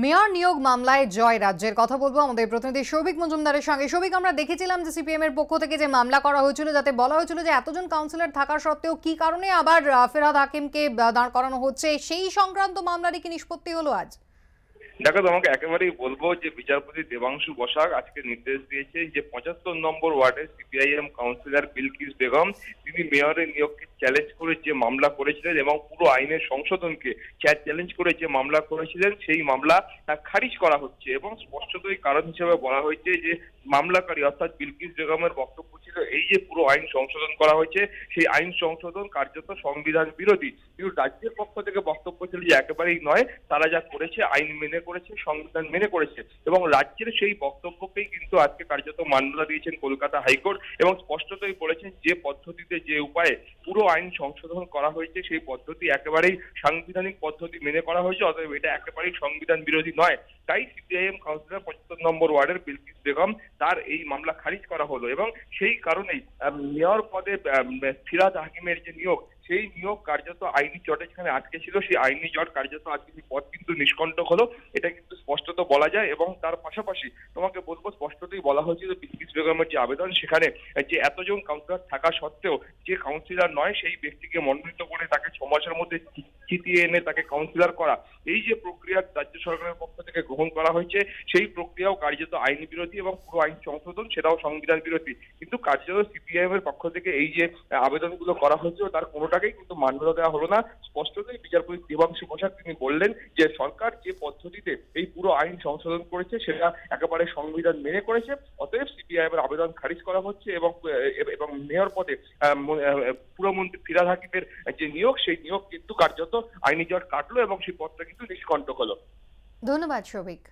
Mayor নিয়োগ মামলায় জয় রাজ্যের কথা বলবো আমাদের প্রতিনিধি সৌভিক মজুমদারের সঙ্গে। সৌভিক, আমরা দেখেছিলাম যে সিপিএম এর পক্ষ থেকে যে মামলা করা হয়েছিল, যাতে বলা হয়েছিল যে এতজন কাউন্সিলর থাকা সত্ত্বেও কি কারণে আবার ফেরহাদ হাকিমকে দাঁড় করানো হচ্ছে, সেই সংক্রান্ত মামলারই কি নিষ্পত্তি হলো আজ? দেখো, তোমাকে একেবারেই বলবো যে বিচারপতি দেবাংশু বসাক আজকে নির্দেশ দিয়েছেন যে ৭৫ নম্বর ওয়ার্ডের সিপিআইএম কাউন্সিলর বিলকিস বেগম তিনি মেয়রের নিয়োগকে চ্যালেঞ্জ করে যে মামলা করেছিলেন এবং পুরো আইনের সংশোধনকে চ্যালেঞ্জ করে যে মামলা করেছিলেন সেই মামলা খারিজ করা হচ্ছে। এবং স্পষ্টতই কারণ হিসেবে বলা হয়েছে যে মামলাকারী অর্থাৎ বিলকিস বেগমের বক্তব্য ছিল এই যে পুরো আইন সংশোধন করা হয়েছে সেই আইন সংশোধন কার্যত সংবিধান বিরোধী। কিন্তু রাজ্যের পক্ষ থেকে বক্তব্য ছিল যে একেবারেই নয়, তারা যা করেছে আইন মেনে করেছে, সংবিধান মেনে করেছে। এবং রাজ্যের সেই বক্তব্যকেই কিন্তু আজকে কার্যত মান্যতা দিয়েছেন কলকাতা হাইকোর্ট এবং স্পষ্টতই বলেছেন যে পদ্ধতিতে যে উপায়ে পুরো আইন সংশোধন করা হয়েছে সেই পদ্ধতি একেবারেই সাংবিধানিক পদ্ধতি মেনে করা হয়েছে, অতএব এটা একেবারেই সংবিধান বিরোধী নয়। তাই সিপিআইএম কাউন্সিলর ৭৫ নম্বর ওয়ার্ডের বিলকিস বেগম তার এই মামলা খারিজ করা হলো এবং সেই কারণেই মেয়র পদে ফেরহাদ হাকিমের যে নিয়োগ সেই নিয়োগ কার্যত আইনি জটে যেখানে আটকে ছিল সেই আইনি জট কার্যত আজকে সেই পদ কিন্তু নিষ্কণ্টক হলো, এটা কিন্তু স্পষ্টত বলা যায়। এবং তার পাশাপাশি তোমাকে বলবো স্পষ্টতই বলা হয়েছে যে বিলকিস বেগমের যে আবেদন সেখানে যে এতজন কাউন্সিলর থাকা সত্ত্বেও যে কাউন্সিলর নয় সেই ব্যক্তিকে মনোনীত করে তাকে ৬ মাসের মধ্যে জিতিয়ে এনে তাকে কাউন্সিলর করা, এই যে প্রক্রিয়া রাজ্য সরকারের পক্ষ থেকে গ্রহণ করা হয়েছে সেই প্রক্রিয়াও কার্যত আইনি বিরোধী এবং পুরো আইন সংশোধন সেটাও সংবিধান বিরোধী। কিন্তু কার্যত সিপিআইএম এর পক্ষ থেকে এই যে আবেদনগুলো করা হয়েছিল তার কোনোটাকেই কিন্তু মান্যতা দেওয়া হলো না। স্পষ্টতই বিচারপতি দেবাংশু বসাক তিনি বললেন যে সরকার যে পদ্ধতিতে এই পুরো আইন সংশোধন করেছে সেটা একেবারে সংবিধান মেনে করেছে, অতএব সিপিআইএম এর আবেদন খারিজ করা হচ্ছে এবং মেয়র পদে পুরমন্ত্রী ফেরহাদ হাকিমের যে নিয়োগ সেই নিয়োগ কিন্তু কার্যত আইনি জট কাটলো এবং সেই পদটা কিন্তু নিষ্কণ্টক হলো। ধন্যবাদ সৌভিক।